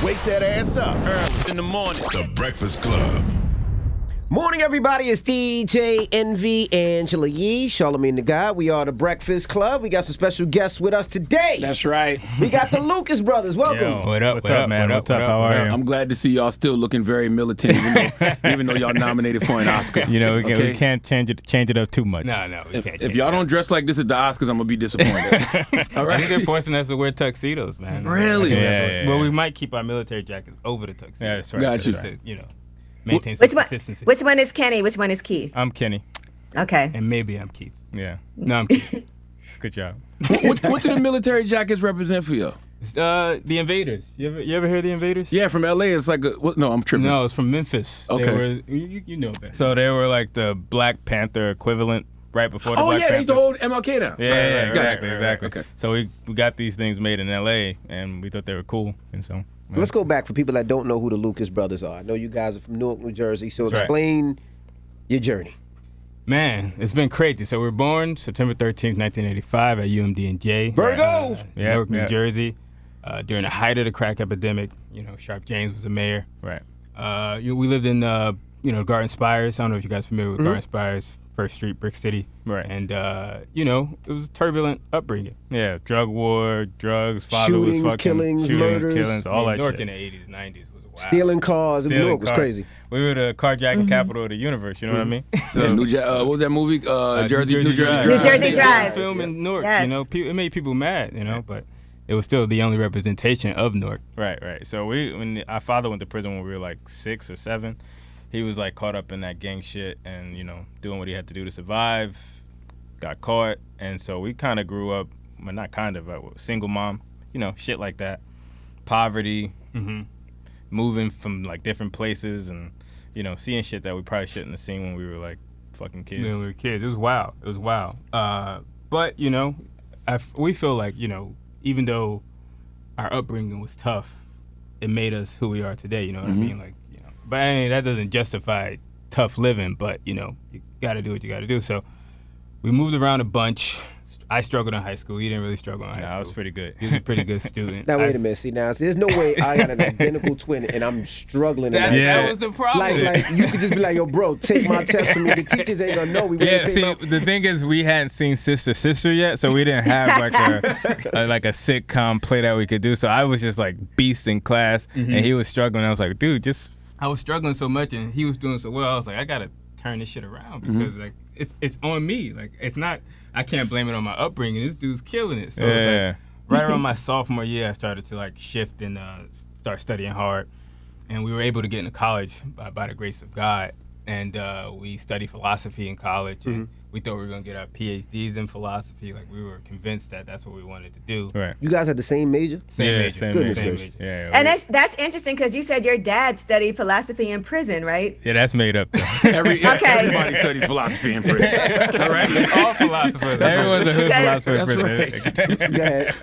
Wake that ass up. Early in the morning. The Breakfast Club. Morning, everybody. It's DJ Envy, Angela Yee, Charlamagne the God. We are the Breakfast Club. We got some special guests with us today. That's right. We got the Lucas brothers. Welcome. Yo, what's up, man? What's up? How are you? I'm glad to see y'all still looking very militant, even though y'all nominated for an Oscar. You know, we can't change it up too much. No, we can't. If y'all don't dress like this at the Oscars, I'm gonna be disappointed. All I right. think they're forcing us to wear tuxedos, man. Really? Yeah. Well, we might keep our military jackets over the tuxedos. Yeah, that's right. Got That's you. right. To, maintain some Which one? consistency. Which one is Kenny? Which one is Keith? I'm Kenny. Okay. And maybe I'm Keith. Yeah. No, I'm Keith. Good job. what do the military jackets represent for you? It's, the Invaders. You ever hear the Invaders? Yeah, from LA. It's like no, I'm tripping. No, it's from Memphis. Okay. They were, you know better. So they were like the Black Panther equivalent right before the Black yeah, they used to Panther. hold MLK down. Yeah, Gotcha. exactly. Okay. So we got these things made in LA, and we thought they were cool, and so. Let's go back for people that don't know who the Lucas brothers are. I know you guys are from Newark, New Jersey, so That's right. explain your journey. Man, it's been crazy. So we were born September 13th, 1985 at UMD&J. Virgo! Newark, New Yeah. Jersey. During the height of the crack epidemic, Sharp James was the mayor. Right. We lived in, Garden Spires. I don't know if you guys are familiar with Garden Spires, First Street, Brick City. Right. And, it was a turbulent upbringing. Yeah, drug war, drugs, father Shootings, was fucking killings, murders. all that Newark shit. in the 80s, 90s was wild. Stealing cars in Newark was cars. crazy. We were the carjacking capital of the universe, you know what I mean? So what was that movie? New Jersey Drive. New Jersey Drive. Film in Newark, Yes. it made people mad, but it was still the only representation of Newark. Right. So when our father went to prison when we were like 6 or 7, he was like caught up in that gang shit and, doing what he had to do to survive, got caught. And so we kind of grew up, well, not kind of, but single mom, shit like that. Poverty, moving from like different places and, seeing shit that we probably shouldn't have seen when we were like fucking kids. When we were kids. It was wild. But, we feel like, even though our upbringing was tough, it made us who we are today, you know what I mean? Like, but that doesn't justify tough living, but, you got to do what you got to do. So we moved around a bunch. I struggled in high school. You didn't really struggle in high school. I was pretty good. He was a pretty good student. Now, wait a minute. See, now, there's no way I got an identical twin and I'm struggling in That that. was the problem. Like you could just be like, yo, bro, take my test from me. The teachers ain't gonna know. We wouldn't say See, no. the thing is, we hadn't seen Sister yet, so we didn't have like a sitcom play that we could do. So I was just like beast in class, and he was struggling. I was like, dude, just. I was struggling so much, and he was doing so well. I was like, I gotta turn this shit around because like it's on me. Like it's not. I can't blame it on my upbringing. This dude's killing it. So it's like right around my sophomore year, I started to like shift and start studying hard, and we were able to get into college by the grace of God. And we studied philosophy in college, and we thought we were gonna get our PhDs in philosophy. Like we were convinced that that's what we wanted to do. Right. You guys had the same major? Same major. Same Goodness major. gracious. Yeah. And that's interesting because you said your dad studied philosophy in prison, right? Yeah, that's made up. Okay. Everybody studies philosophy in prison. All right. All philosophers. Everyone's a hood That's philosopher. Go ahead.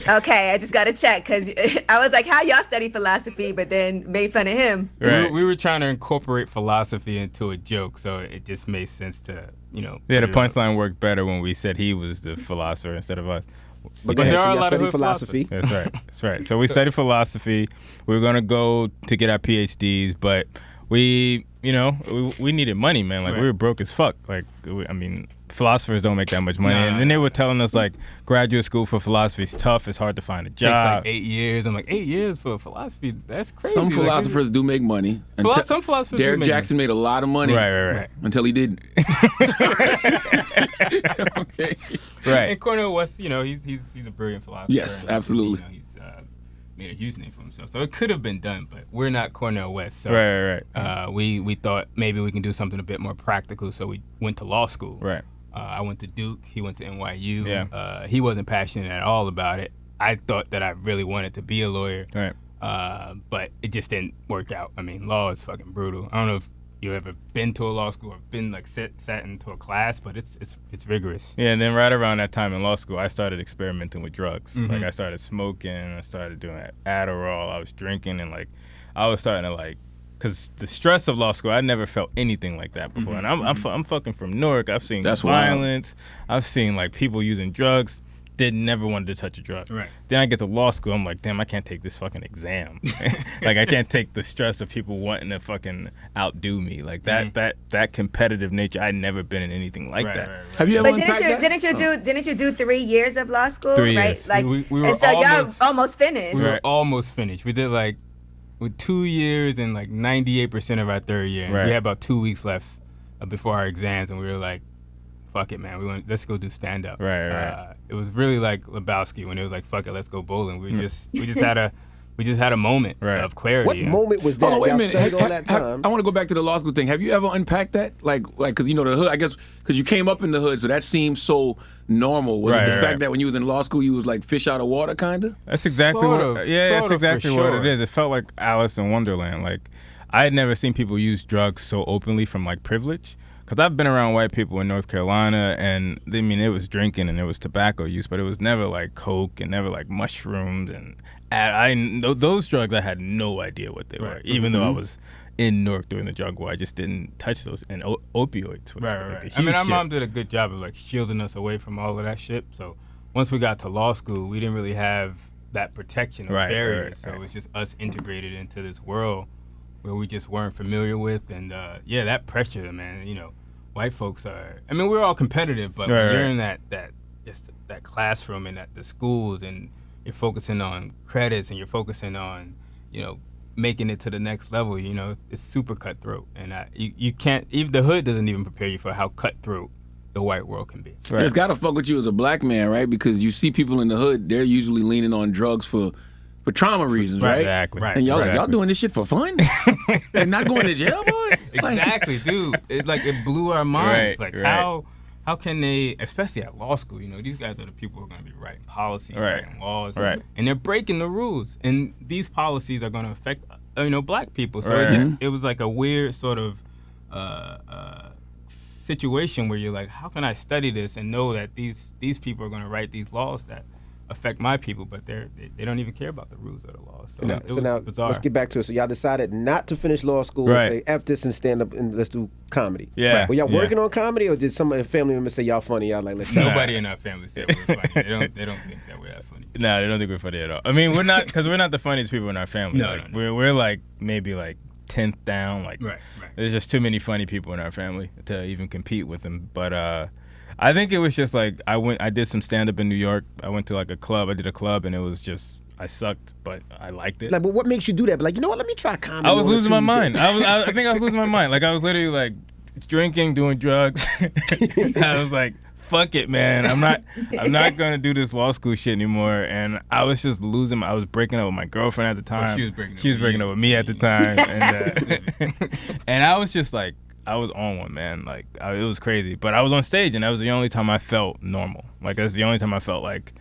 Okay, I just got to check because I was like, how y'all study philosophy, but then made fun of him. Right. We were trying to incorporate philosophy into a joke, so it just made sense to, Yeah, put the it up. punchline worked better when we said he was the philosopher instead of us. But But go ahead. there So are a y'all lot of studied hood philosophy. That's right. So we studied philosophy. We were gonna go to get our PhDs, but we needed money, man. Like we were broke as fuck. Like philosophers don't make that much money. And then they were telling us like graduate school for philosophy is tough. It's hard to find a Takes job. like 8 years. I'm like, 8 years for philosophy? That's crazy. Some Like, philosophers do make money. some philosophers do Derek make Jackson made a lot of money. Right. Until he didn't. Okay. Right. And Cornel West, he's a brilliant philosopher. Yes, and, absolutely. He's made a huge name for himself. So it could have been done, but we're not Cornel West. So, Right. We thought maybe we can do something a bit more practical, so we went to law school. Right. I went to Duke. He went to NYU. Yeah. He wasn't passionate at all about it. I thought that I really wanted to be a lawyer. Right. But it just didn't work out. I mean, law is fucking brutal. I don't know if you ever been to a law school or been like sat into a class, but it's rigorous. Yeah, and then right around that time in law school, I started experimenting with drugs. Like I started smoking, I started doing Adderall, I was drinking, and like I was starting to like, cause the stress of law school, I never felt anything like that before. And I'm fucking from Newark. I've seen That's violence. I've seen like people using drugs. never wanted to touch a drug. Right. Then I get to law school. I'm like, damn, I can't take this fucking exam. Like, I can't take the stress of people wanting to fucking outdo me. Like that competitive nature. I'd never been in anything like that. Right. Have you ever But didn't you do 3 years of law school? 3 right? years. Like, We were and so y'all almost finished. We were almost finished. We did like with 2 years and like 98% of our third year. And Right. we had about 2 weeks left before our exams, and we were like, fuck it, man. Let's go do stand up. Right. It was really like Lebowski when it was like, fuck it, let's go bowling. We just had a moment Right. of clarity. What moment was that? Hold on, wait a Y'all minute. studied all that time. I want to go back to the law school thing. Have you ever unpacked that? Like, because you know the hood. I guess because you came up in the hood, so that seems so normal. Was it the fact that when you was in law school, you was like fish out of water, kind of? That's exactly Sort what. of, That's for exactly what sure. it is. It felt like Alice in Wonderland. Like, I had never seen people use drugs so openly from like privilege. Because I've been around white people in North Carolina, and I mean, it was drinking and it was tobacco use, but it was never like coke and never like mushrooms and those drugs. I had no idea what they were, even though I was in Newark during the drug war. I just didn't touch those, and opioids. Was like a I mean, our huge mom shit. did a good job of like shielding us away from all of that shit. So once we got to law school, we didn't really have that protection or barrier. So it was just us integrated into this world where we just weren't familiar with, and that pressure, man. You know, white folks are. I mean, we're all competitive, but when you're in that classroom and at the schools, and you're focusing on credits and you're focusing on, you know, making it to the next level. You know, it's super cutthroat, and you can't. Even the hood doesn't even prepare you for how cutthroat the white world can be. Right. It's got to fuck with you as a black man, right? Because you see people in the hood, they're usually leaning on drugs for trauma reasons, right? Exactly. Right. And y'all like, Exactly. y'all doing this shit for fun? And not going to jail, boy? Exactly, dude. It blew our minds. Right, Like right. how can they, especially at law school, you know, these guys are the people who are going to be writing policy, Right. writing laws, Right. and they're breaking the rules. And these policies are going to affect, black people. So Right. it was like a weird sort of situation where you're like, how can I study this and know that these people are going to write these laws that affect my people, but they don't even care about the rules of the law. So it was now bizarre. let's get back to it. So y'all decided not to finish law school Right. and say F this and stand up and let's do comedy. Yeah. Were y'all Yeah. working on comedy, or did some of your family members say y'all funny? Y'all like, let's try? Nobody in our family said we're funny. They don't think that we're that funny. No, they don't think we're funny at all. I mean, we're not, because we're not the funniest people in our family. No, Like, no. We're like maybe like 10th down. Like, Right. there's just too many funny people in our family to even compete with them. But I think it was just like I did some stand up in New York. I went to like a club. I did a club, and it was just, I sucked, but I liked it. Like, but what makes you do that? But like, you know what? Let me try comedy. I was on a losing my Tuesday. mind. I think I was losing my mind. Like, I was literally like drinking, doing drugs. I was like, fuck it, man. I'm not gonna do this law school shit anymore. And I was just losing. I was breaking up with my girlfriend at the time. she was breaking up She was with breaking you. up with me at the time. And and I was just like, I was on one, man. Like, it was crazy. But I was on stage, and that was the only time I felt normal. Like, that's the only time I felt like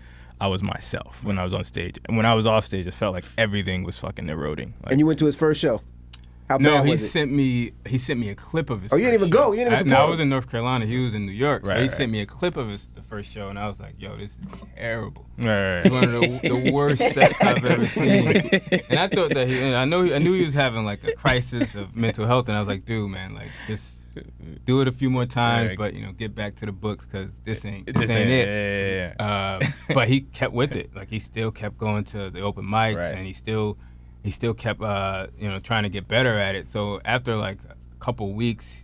I was myself, when I was on stage. And when I was off stage, it felt like everything was fucking eroding. Like, And you went to his first show. How No, bad he was it? sent me a clip of his. Oh, you didn't first even go? show. You didn't even No, I support was him? in North Carolina. He was in New York, so Right, he right. sent me a clip of the first show, and I was like, "Yo, this is terrible. right. It's one of the worst sets I've ever seen." And I thought that I knew he was having like a crisis of mental health, and I was like, "Dude, man, like just do it a few more times, Right. but get back to the books because this ain't it." Yeah. But he kept with it. Like, he still kept going to the open mics, Right. and he still kept trying to get better at it. So after like a couple weeks,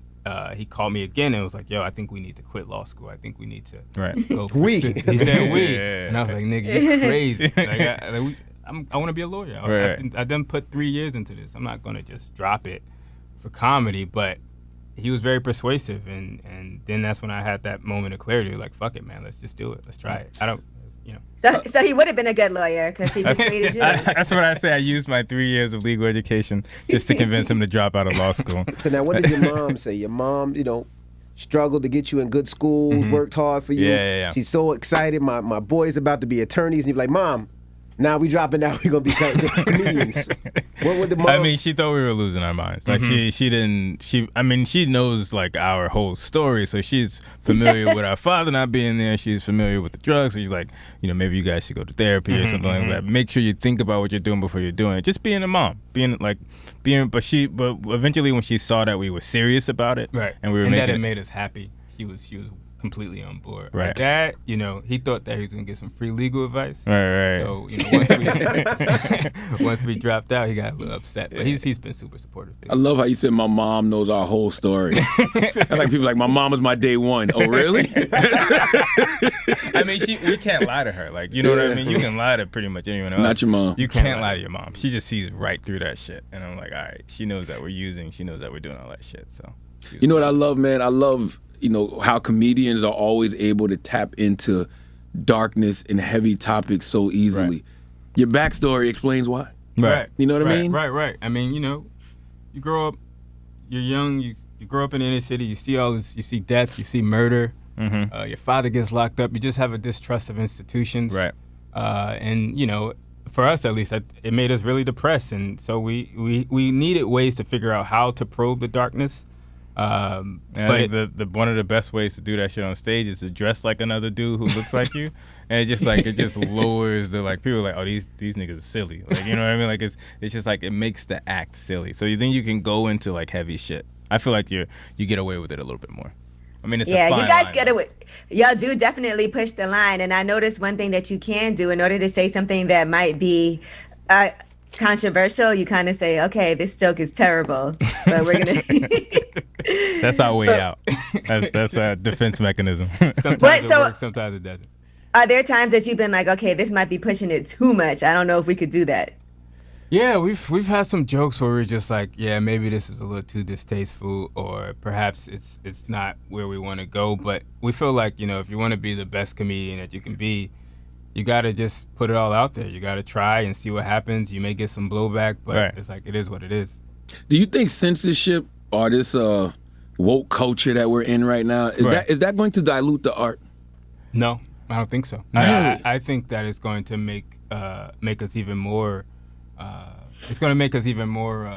he called me again and was like, "Yo, I think we need to quit law school. I think we need to Right. go." We. pursue-" He said we, Yeah. and I was like, "Nigga, you're crazy. Like, I want to be a lawyer. Right. I done put 3 years into this. I'm not gonna just drop it for comedy." But he was very persuasive, and then that's when I had that moment of clarity. Like, fuck it, man. Let's just do it. Let's try it. So he would have been a good lawyer because he persuaded you. That's what I say. I used my 3 years of legal education just to convince him to drop out of law school. So now, what did your mom say? Your mom, struggled to get you in good schools, worked hard for you. Yeah. She's so excited. My boy's about to be attorneys, and you're like, Mom, now we dropping out. We're gonna be comedians. What would the mom? I mean, she thought we were losing our minds. Like, she knows like our whole story, so she's familiar with our father not being there. She's familiar with the drugs, so she's like, maybe you guys should go to therapy or something like that. Make sure you think about what you're doing before you're doing it. Just being a mom, but eventually when she saw that we were serious about it, Right. and we were and making that it made us happy. She was completely on board. Right. My dad, he thought that he was gonna get some free legal advice. Right. So once we dropped out, he got a little upset. But he's been super supportive. I love how you said my mom knows our whole story. I like people like my mom was my day one. Oh really? I mean, we can't lie to her. Like, you know what I mean? You can lie to pretty much anyone else. Not your mom. You can't lie to your mom. She just sees right through that shit. And I'm like, all right, she knows that we're using. She knows that we're doing all that shit. So, you know what I love, man? I love, how comedians are always able to tap into darkness and heavy topics so easily. Right. Your backstory explains why. Right. You know what I mean? Right. I mean, you grow up, you're young, you grow up in the inner city, you see all this, you see death, you see murder. Mm-hmm. Your father gets locked up. You just have a distrust of institutions. Right. And for us at least, it made us really depressed, and so we needed ways to figure out how to probe the darkness. I think the one of the best ways to do that shit on stage is to dress like another dude who looks like you, and it just lowers the people are like, oh, these niggas are silly, like, you know what I mean? Like it's just like it makes the act silly. So you think you can go into like heavy shit. I feel like you get away with it a little bit more. I mean, it's a fine you guys line, get it. Y'all do definitely push the line, and I noticed one thing that you can do in order to say something that might be controversial. You kind of say, "Okay, this joke is terrible, but we're gonna." That's our way out. That's a defense mechanism. Sometimes it works, sometimes it doesn't. Are there times that you've been like, "Okay, this might be pushing it too much. I don't know if we could do that." Yeah, we've had some jokes where we're just like, yeah, maybe this is a little too distasteful, or perhaps it's not where we want to go. But we feel like, if you want to be the best comedian that you can be, you got to just put it all out there. You got to try and see what happens. You may get some blowback, but It's like, it is what it is. Do you think censorship or this woke culture that we're in right now, is that going to dilute the art? No, I don't think so. Really? I think that it's going to make us even more. It's going to make us even more.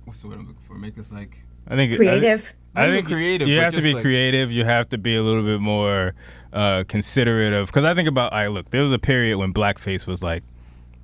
What's the word I'm looking for? Make us like. I think creative. I think creative. You have to be creative. You have to be a little bit more considerate of. Because I think about. Look, there was a period when blackface was like,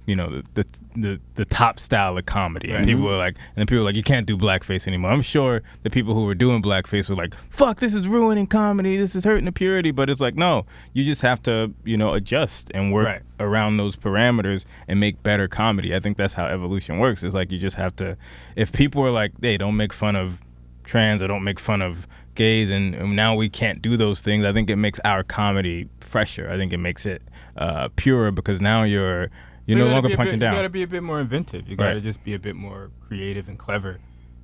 the top style of comedy, and people were like, you can't do blackface anymore. I'm sure the people who were doing blackface were like, fuck, this is ruining comedy, this is hurting the purity. But it's like, no, you just have to adjust and work around those parameters and make better comedy. I think that's how evolution works. It's like you just have to, if people are like, hey, don't make fun of trans or don't make fun of gays, and now we can't do those things, I think it makes our comedy fresher. I think it makes it purer, because now you're no longer punching down. You got to be a bit more inventive. You got to just be a bit more creative and clever.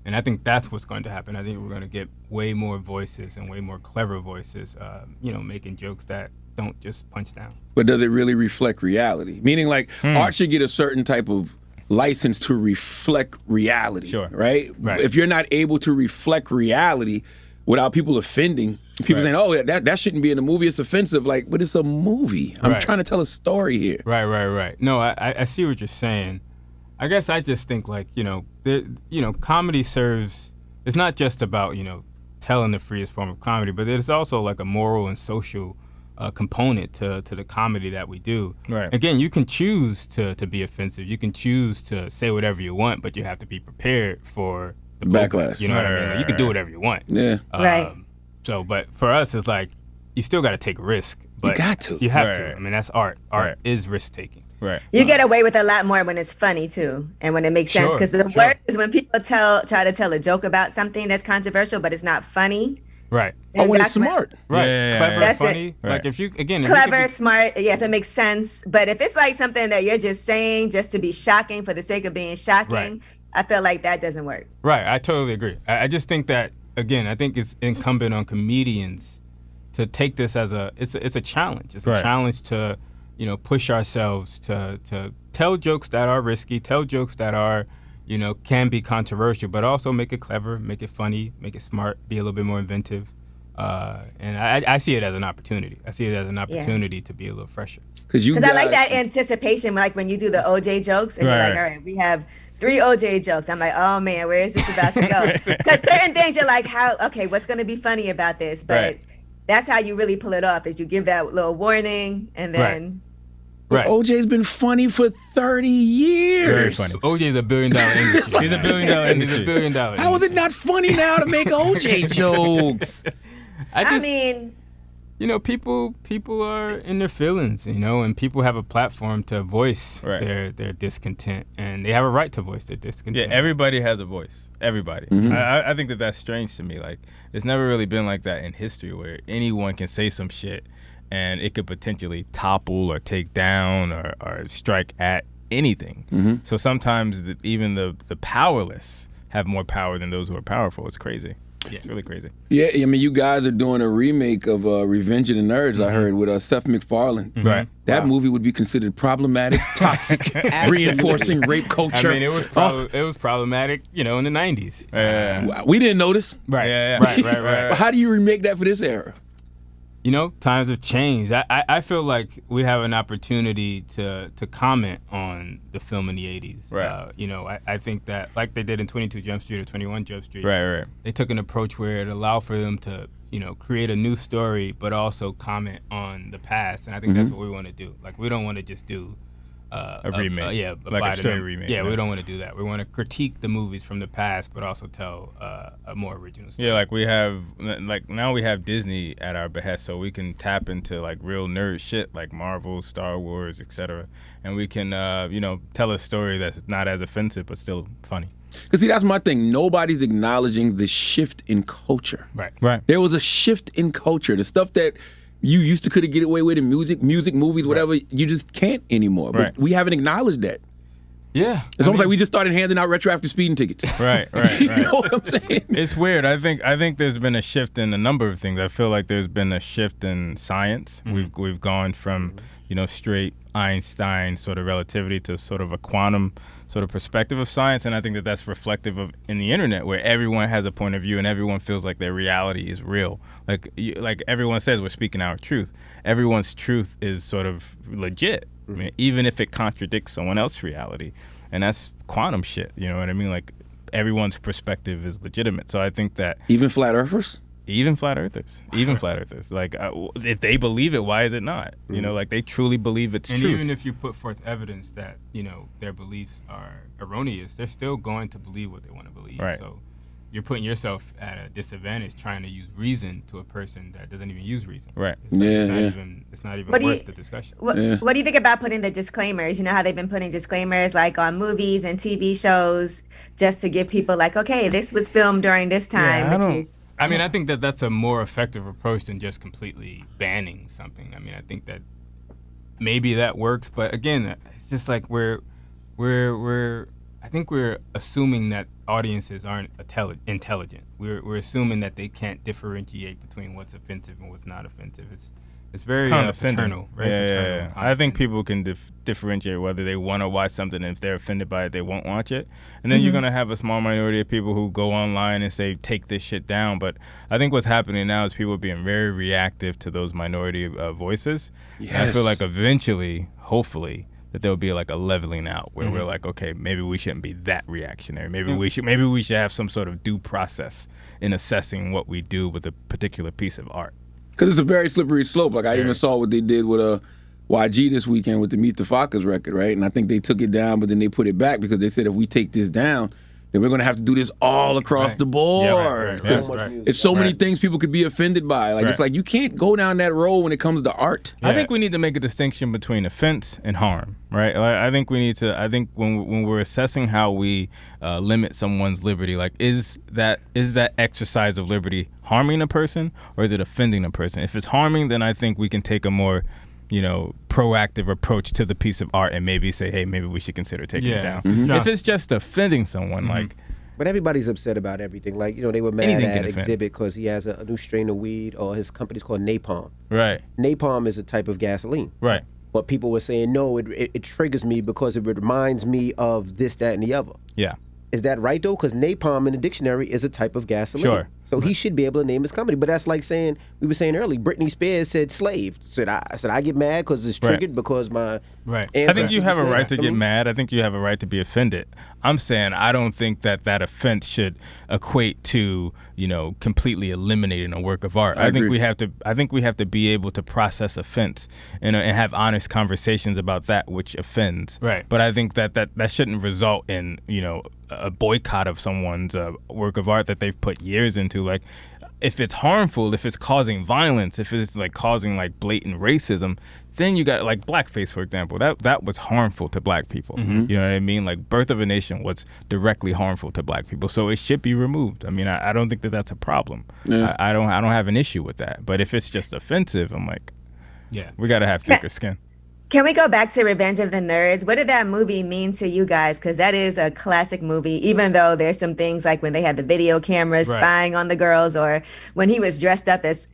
And I think that's what's going to happen. I think we're going to get way more voices and way more clever voices, making jokes that don't just punch down. But does it really reflect reality? Meaning, like, art should get a certain type of license to reflect reality. Sure. Right? If you're not able to reflect reality without people offending, people saying, oh, that shouldn't be in a movie, it's offensive. Like, but it's a movie. I'm trying to tell a story here. Right. No, I see what you're saying. I guess I just think, like, comedy serves, it's not just about, telling the freest form of comedy, but there's also like a moral and social component to the comedy that we do. Right. Again, you can choose to be offensive. You can choose to say whatever you want, but you have to be prepared for the backlash. You know what I mean? Like, you can do whatever you want. Yeah. Right. So, but for us, it's like, you still got to take a risk. But you got to. You have to. I mean, that's art. Art is risk taking. Right. You get away with a lot more when it's funny too, and when it makes sense. Because the worst is when people try to tell a joke about something that's controversial, but it's not funny. Right. Oh, when it's smart. Right. Yeah. Clever, That's funny. Right. Like if you Smart. Yeah, if it makes sense. But if it's like something that you're just saying just to be shocking for the sake of being shocking, I feel like that doesn't work. Right. I totally agree. I just think that, again, I think it's incumbent on comedians to take this as it's a challenge. It's a challenge to, push ourselves to tell jokes that are risky, tell jokes that are, can be controversial, but also make it clever, make it funny, make it smart, be a little bit more inventive. And I see it as an opportunity. I see it as an opportunity to be a little fresher. Because I like that anticipation, like when you do the OJ jokes and you're like, all right, we have 3 OJ jokes. I'm like, oh man, where is this about to go? Because certain things you're like, what's going to be funny about this? But that's how you really pull it off, is you give that little warning and then... But OJ's been funny for 30 years. Very funny. OJ's $1 billion industry. He's $1 billion industry. He's $1 billion. How is it not funny now to make OJ jokes? I mean, you know, people are in their feelings, you know, and people have a platform to voice their discontent, and they have a right to voice their discontent. Yeah, everybody has a voice. Everybody. I think that's strange to me. Like, it's never really been like that in history where anyone can say some shit and it could potentially topple or take down or strike at anything. So sometimes even the powerless have more power than those who are powerful. It's crazy. Yeah, it's really crazy. Yeah, I mean, you guys are doing a remake of Revenge of the Nerds, I heard, with Seth MacFarlane. Right. That movie would be considered problematic, toxic, reinforcing rape culture. I mean, it was problematic, you know, in the 90s. We didn't notice. Right. But how do you remake that for this era? You know, times have changed. I feel like we have an opportunity to comment on the film in the 80s. Right. You know, I think that, like they did in 22 Jump Street or 21 Jump Street, Right. they took an approach where it allowed for them to, you know, create a new story, but also comment on the past. And I think that's what we want to do. Like, we don't want to just do a remake. like a straight remake. Yeah, we don't want to do that. We want to critique the movies from the past, but also tell a more original story. Yeah, like now we have Disney at our behest, so we can tap into like real nerd shit like Marvel, Star Wars, etc. And we can, you know, tell a story that's not as offensive but still funny. Because, see, that's my thing. Nobody's acknowledging the shift in culture. Right. There was a shift in culture. The stuff that you used to could get away with in music, movies, whatever, you just can't anymore. But we haven't acknowledged that. Yeah. It's almost like we just started handing out retroactive speeding tickets. Right. You know what I'm saying? It's weird. I think there's been a shift in a number of things. I feel like there's been a shift in science. We've gone from, you know, straight Einstein sort of relativity to sort of a quantum sort of perspective of science, and I think that that's reflective of in the internet, where everyone has a point of view and everyone feels like their reality is real. Like everyone says, we're speaking our truth. Everyone's truth is sort of legit, I mean, even if it contradicts someone else's reality, and that's quantum shit. You know what I mean? Like, everyone's perspective is legitimate. So I think that Even flat earthers? Even flat earthers. Like, if they believe it, why is it not? You know, like, they truly believe it's and true. Even if you put forth evidence that, you know, their beliefs are erroneous, they're still going to believe what they want to believe. Right. So you're putting yourself at a disadvantage trying to use reason to a person that doesn't even use reason. Right. It's not even worth the discussion. What do you think about putting the disclaimers? You know how they've been putting disclaimers like on movies and TV shows just to give people like, okay, this was filmed during this time. I mean, I think that that's a more effective approach than just completely banning something. I mean, I think that maybe that works, but again, it's just like I think we're assuming that audiences aren't intelligent. We're assuming that they can't differentiate between what's offensive and what's not offensive. It's very paternal. Yeah. I think people can differentiate whether they want to watch something, and if they're offended by it, they won't watch it. And then you're going to have a small minority of people who go online and say, take this shit down. But I think what's happening now is people are being very reactive to those minority voices. Yes. And I feel like eventually, hopefully, that there'll be like a leveling out where we're like, okay, maybe we shouldn't be that reactionary. Maybe we should have some sort of due process in assessing what we do with a particular piece of art. Because it's a very slippery slope. Like, I even saw what they did with YG this weekend with the Meet the Fockers record, right? And I think they took it down, but then they put it back because they said if we take this down, then we're going to have to do this all across the board. It's so many things people could be offended by. Like, it's like you can't go down that road when it comes to art. I think we need to make a distinction between offense and harm, right? Like, I think we need to. I think when we're assessing how we limit someone's liberty, like, is that exercise of liberty harming a person or is it offending a person? If it's harming, then I think we can take a more, you know, proactive approach to the piece of art and maybe say, hey, maybe we should consider taking it down. If it's just offending someone, like. But everybody's upset about everything. Like, you know, they were mad at Exhibit because he has a new strain of weed, or his company's called Napalm. Right. Napalm is a type of gasoline. Right. But people were saying, no, it triggers me because it reminds me of this, that, and the other. Yeah. Is that right, though? Because napalm in the dictionary is a type of gasoline. Sure. So he should be able to name his company. But that's like saying, we were saying earlier, Britney Spears said slave. Should I get mad because it's triggered because my I think you have a right to get mad. I think you have a right to be offended. I'm saying I don't think that offense should equate to, you know, completely eliminating a work of art. I think we have to be able to process offense and have honest conversations about that which offends. Right. But I think that shouldn't result in, you know, a boycott of someone's work of art that they've put years into. Like, if it's harmful, if it's causing violence, if it's like causing like blatant racism, then you got like blackface, for example. That was harmful to black people. You know what I mean? Like Birth of a Nation was directly harmful to black people, so it should be removed. I mean, I don't think that that's a problem. Yeah. I don't have an issue with that. But if it's just offensive, I'm like, Yeah. we gotta have thicker skin. Can we go back to Revenge of the Nerds? What did that movie mean to you guys? Because that is a classic movie, even though there's some things like when they had the video cameras spying on the girls, or when he was dressed up as,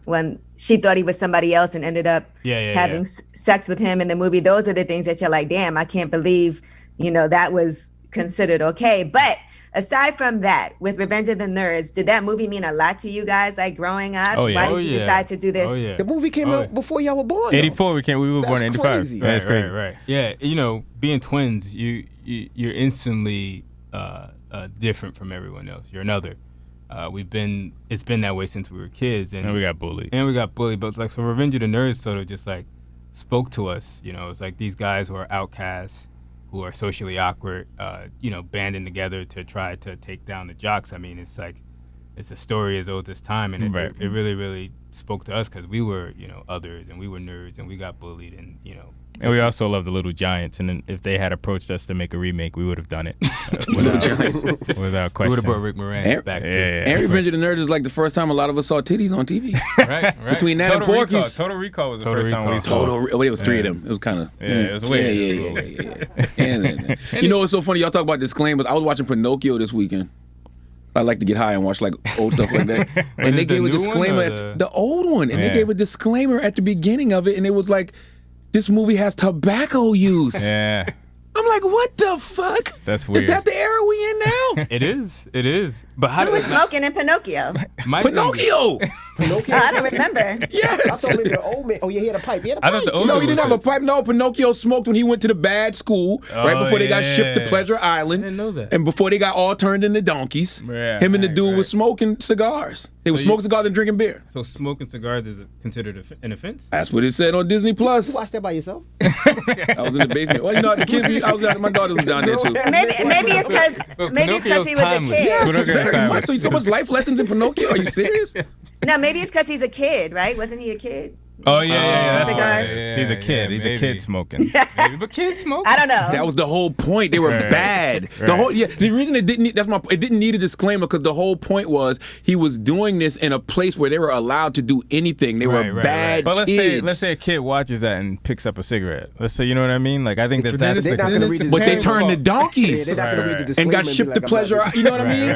when she thought he was somebody else and ended up having sex with him in the movie. Those are the things that you're like, damn, I can't believe, that was considered okay. But aside from that, with Revenge of the Nerds, did that movie mean a lot to you guys, like growing up? Oh, yeah. Why did you decide to do this? Oh, yeah. The movie came out before y'all were born. 84, we were born in 85. crazy. That's crazy. Right. Yeah, being twins, you're instantly different from everyone else. You're another. It's been that way since we were kids, And we got bullied. But it's like, so Revenge of the Nerds sort of just like spoke to us. It's like these guys who are outcasts, who are socially awkward, banding together to try to take down the jocks. I mean, it's like, it's a story as old as time, and it really, really spoke to us because we were, others, and we were nerds, and we got bullied, and And we also love the Little Giants, and then if they had approached us to make a remake, we would have done it without question. We would have brought Rick Moranis back too. And Revenge of the Nerds is like the first time a lot of us saw titties on TV. Right. Between that and Porky's. Total Recall was the first time we saw it. It was three of them. It was kind of it was weird. Yeah. You know what's so funny? Y'all talk about disclaimers. I was watching Pinocchio this weekend. I like to get high and watch like old stuff like that. And they gave a disclaimer, the old one, and they gave a disclaimer at the beginning of it, and it was like, this movie has tobacco use. Yeah. I'm like, what the fuck? That's weird. Is that the era we in now? It is. But how Who was smoking in Pinocchio? Pinocchio! Pinocchio? I don't remember. I thought maybe the old man. Oh, yeah, he had a pipe. I thought the old No, man he didn't was have a pipe. No, Pinocchio smoked when he went to the bad school right before they got shipped to Pleasure Island. I didn't know that. And before they got all turned into donkeys. Yeah, Him and the dude was smoking cigars. They were smoking cigars and drinking beer. So smoking cigars is considered an offense? That's what it said on Disney Plus. You watched that by yourself? I was in the basement. Well, the kid, my daughter was down there too. Maybe it's because he was a kid. Yes, very much. So much life lessons in Pinocchio. Are you serious? No, maybe it's because he's a kid, right? Wasn't he a kid? Oh, yeah. Cigar? He's a kid. He's a kid smoking. Maybe, but kids smoke. I don't know. That was the whole point. They were bad. The reason it didn't need a disclaimer because the whole point was he was doing this in a place where they were allowed to do anything. They were bad But kids. let's say a kid watches that and picks up a cigarette. Let's say, you know what I mean? Like, I think that's They're not gonna read the But they disclaimer. turned to donkeys. Yeah, they're not gonna read the And disclaimer got be shipped like, to I'm not Pleasure. reading. You know what I mean?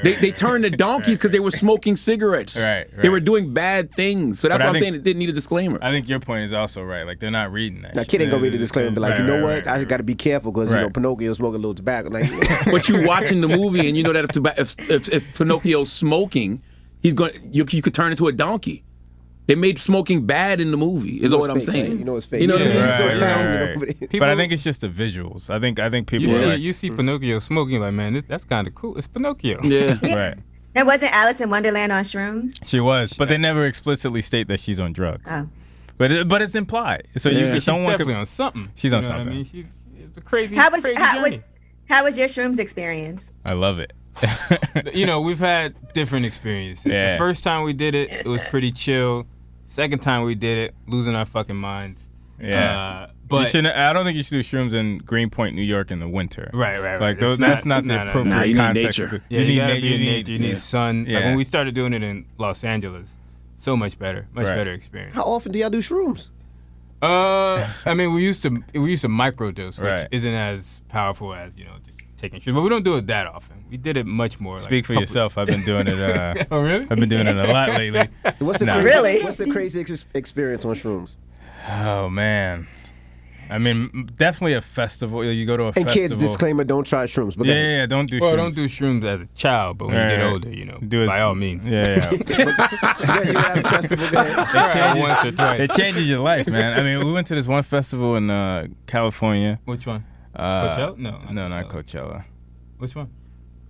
Right. They turned to donkeys because they were smoking cigarettes. Right. They were doing bad things. So that's But why I I'm think- saying it didn't need a disclaimer. I think your point is also right. Like, they're not reading that. Now, shit. kid ain't gonna read the disclaimer and be like, Right, you know right, what? right, I got to be careful because Pinocchio smoking a little tobacco. Like, But you watching the movie and you know that if Pinocchio's smoking, you could turn into a donkey. They made smoking bad in the movie. Is what I'm fake, saying. right? You know it's fake. You know what I mean? He's so Right, passionate right. over it. But I think it's just the visuals. I think people are like, You see Pinocchio smoking, like, man, that's kind of cool. It's Pinocchio. Yeah. right. And wasn't Alice in Wonderland on shrooms? She was, but they never explicitly state that she's on drugs. Oh. But it's implied. So Yeah. you can, She's someone definitely could, on something. She's on You know what something. I mean, it's a crazy. How was crazy how was your shrooms experience? I love it. journey. We've had different experiences. Yeah. The first time we did it was pretty chill. Second time we did it, losing our fucking minds. Yeah. But you shouldn't. I don't think you should do shrooms in Greenpoint, New York, in the winter. Right. Like It's that's not the no. appropriate Nah, you need context. nature. Yeah, you gotta na- be in nature. You need sun. Like Yeah. when we started doing it in Los Angeles, so much better, much Right. better experience. How often do y'all do shrooms? I mean, we used to microdose, which Right. isn't as powerful as just taking shit, but we don't do it that often. We did it much more. Speak for yourself. I've been doing it. Oh really? I've been doing it a lot lately. What's the Nah. crazy, Really? What's the crazy experience on shrooms? Oh man. I mean, definitely a festival. You go to a And festival. kids, disclaimer: don't try shrooms. But go ahead. Yeah, don't do. Well, shrooms. don't do shrooms as a child, but when you get Right. older, Do it by all means. Yeah. Yeah, you're at a festival. Go ahead. Try it once or twice. It changes your life, man. I mean, we went to this one festival in California. Which one? Coachella? Coachella? No, No, not not Coachella. Which one?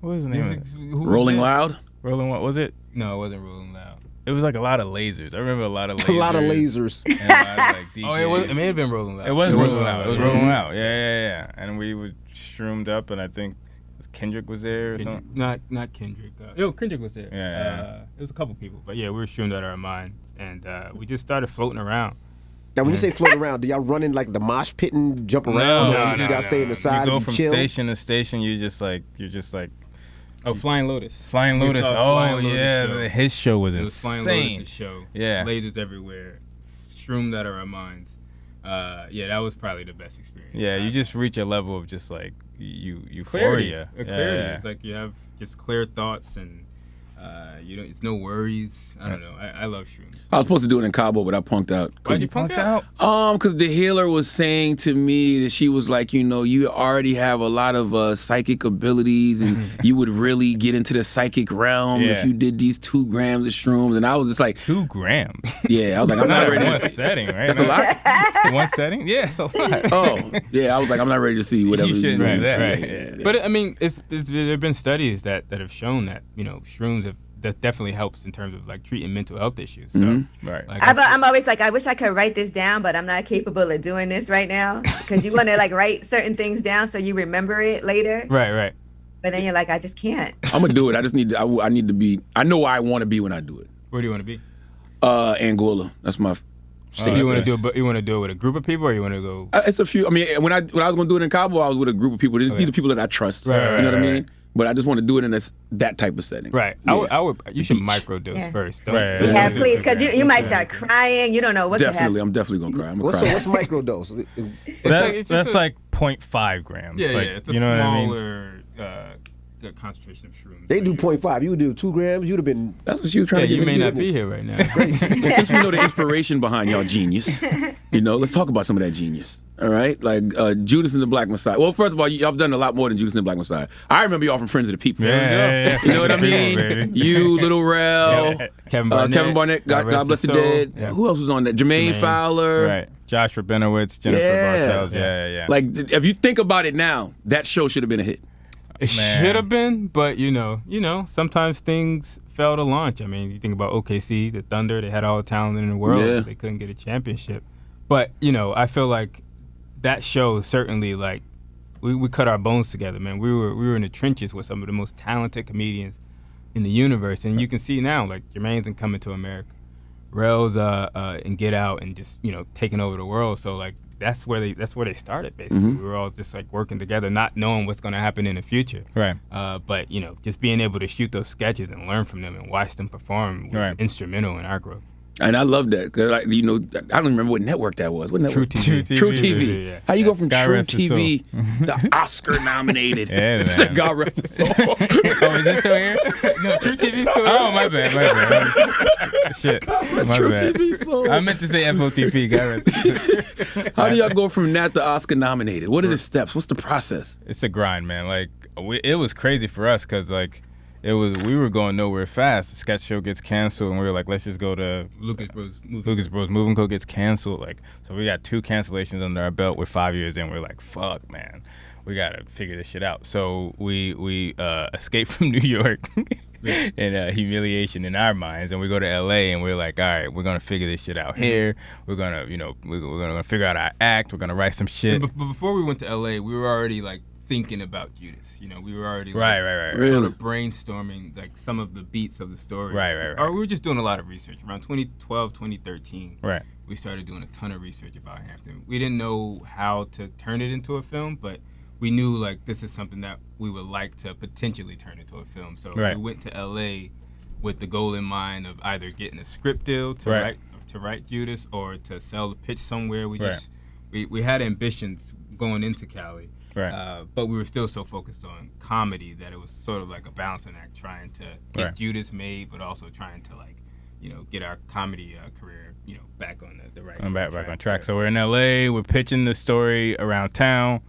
What was the name of it? Who was Rolling there? Loud. Rolling, what was it? No, it wasn't Rolling Loud. It was like a lot of lasers. I remember a lot of lasers. A lot of lasers. And a lot of, like, DJs. Oh, it may have been Rolling Loud. It was rolling out. It was yeah. rolling out. Yeah. And we were shroomed up, and I think Kendrick was there or something. Not Kendrick. Kendrick was there. Yeah. It was a couple people, but yeah, we were shroomed out of our minds, and we just started floating around. Now, when you say float around, do y'all run in like the mosh pit and jump around? No, or you guys stay in the side You go and from chill? station to station. You're just like. Oh, Flying Lotus. Flying We Lotus. saw Oh Flying Lotus yeah, show. his show was It was insane. Flying Lotus' show. Yeah. Lasers everywhere, shroomed out of our minds. That was probably the best experience. Yeah, you just reach a level of just like euphoria. clarity. Yeah. It's like you have just clear thoughts and it's no worries. I don't know. I love shrooms. I was supposed to do it in Cabo, but I punked out. Why'd you punk out? Because the healer was saying to me that she was like, you already have a lot of psychic abilities, and you would really get into the psychic realm if you did these 2 grams of shrooms. And I was just like, 2 grams. yeah, I was like, I'm not ready One to see. setting, right? That's a lot. One setting? Yeah, it's a lot. Oh, yeah, I was like, I'm not ready to see whatever You shouldn't do that. Right. Yeah. But I mean, there have been studies that have shown that shrooms that definitely helps in terms of like treating mental health issues. So, Right. like, I'm always like, I wish I could write this down, but I'm not capable of doing this right now because you want to like write certain things down so you remember it later. right. But then you're like, I just can't. I'm gonna do it. I just need to. I need to be. I know where I want to be when I do it. Where do you want to be? Angola. That's my. You want to do it? But you want to do it with a group of people, or you want to go? It's a few. I mean, when I was going to do it in Cabo, I was with a group of people. These are people that I trust. Right, you know what I mean? right. But I just want to do it in that type of setting. Right. Yeah. I would. You should microdose first. Don't- Right. don't Yeah, do please, it. because you might start crying. You don't know what Definitely, could I'm definitely gonna cry. I'm gonna What's cry. microdose? It's That's just like 0.5 grams. Yeah, like, it's a you know what I mean? smaller concentration of shrooms. They So do you- 0.5. You would do 2 grams. You'd have been. That's what you were trying Yeah, to you get may me to not do. be here right now. And since we know the inspiration behind y'all genius, let's talk about some of that genius. All right, like Judas and the Black Messiah. Well, first of all, y'all have done a lot more than Judas and the Black Messiah. I remember y'all from Friends of the People. Yeah. You know what I People, mean? baby. You, Little Rel, Yeah. Kevin Barnett, God bless the his soul. dead. Yeah. Who else was on that? Jermaine Fowler. Right. Josh Rabinowitz, Jennifer Bartels. Yeah. Like, if you think about it now, that show should have been a hit. It Man. should have been, but sometimes things fail to launch. I mean, you think about OKC, the Thunder, they had all the talent in the world. Yeah. They couldn't get a championship. But, I feel like that show certainly, like, we cut our bones together, man. We were in the trenches with some of the most talented comedians in the universe. And you can see now, like, Jermaine's in Coming to America. Rel's in Get Out and just, taking over the world. So, like, that's where they started, basically. We were all just, like, working together, not knowing what's going to happen in the future. Right. But, just being able to shoot those sketches and learn from them and watch them perform was instrumental in our growth. And I love that. 'Cause I don't remember what network that was. What network? True TV. True TV. Yeah. How you go from God True rest his TV, the Oscar nominated? Yeah, man. I said, God rest his soul. Oh, is it still here? No, True TV's still Oh, my bad. Shit. My True bad. TV soul. I meant to say FOTP. God. How do y'all go from that to Oscar nominated? What are the steps? What's the process? It's a grind, man. Like, it was crazy for us because, like, we were going nowhere fast. The sketch show gets canceled, and we were like, let's just go to Lucas Bros. Moving Co. gets canceled. Like, so we got 2 cancellations under our belt. We're 5 years in. We're like, fuck, man, we gotta figure this shit out. So we escape from New York in humiliation in our minds, and we go to LA, and we're like, all right, we're gonna figure this shit out here. We're gonna, we're gonna figure out our act. We're gonna write some shit. But before we went to LA, we were already like thinking about Judas. We were already Right. sort of brainstorming like some of the beats of the story. Right. Or we were just doing a lot of research around 2012, 2013. Right. We started doing a ton of research about Hampton. We didn't know how to turn it into a film, but we knew like this is something that we would like to potentially turn into a film. So we went to LA with the goal in mind of either getting a script deal to write Judas or to sell the pitch somewhere. We had ambitions going into Cali. Right. But we were still so focused on comedy that it was sort of like a balancing act, trying to get Judas made, but also trying to like, get our comedy career, back on the right. Back on track. So we're in LA. We're pitching the story around town,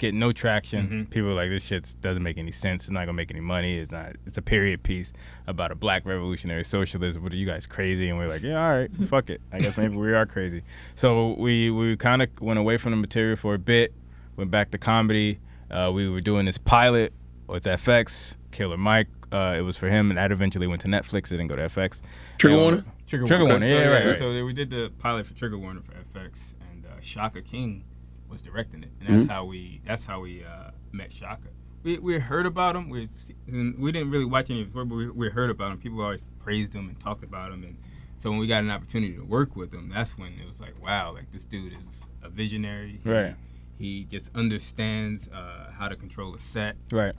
getting no traction. Mm-hmm. People are like, this shit doesn't make any sense. It's not gonna make any money. It's not. It's a period piece about a black revolutionary socialist. What are you guys crazy? And we're like, yeah, all right, fuck it. I guess maybe we are crazy. So we kind of went away from the material for a bit. Went back to comedy. We were doing this pilot with FX, Killer Mike. It was for him, and that eventually went to Netflix. It didn't go to FX. Trigger Warner? Trigger Warner, yeah, right. So we did the pilot for Trigger Warner for FX, and Shaka King was directing it, and that's how we met Shaka. we heard about him. We didn't really watch any before, but we heard about him. People always praised him and talked about him, and so when we got an opportunity to work with him, that's when it was like, wow, like this dude is a visionary. Right. He just understands how to control a set. Right.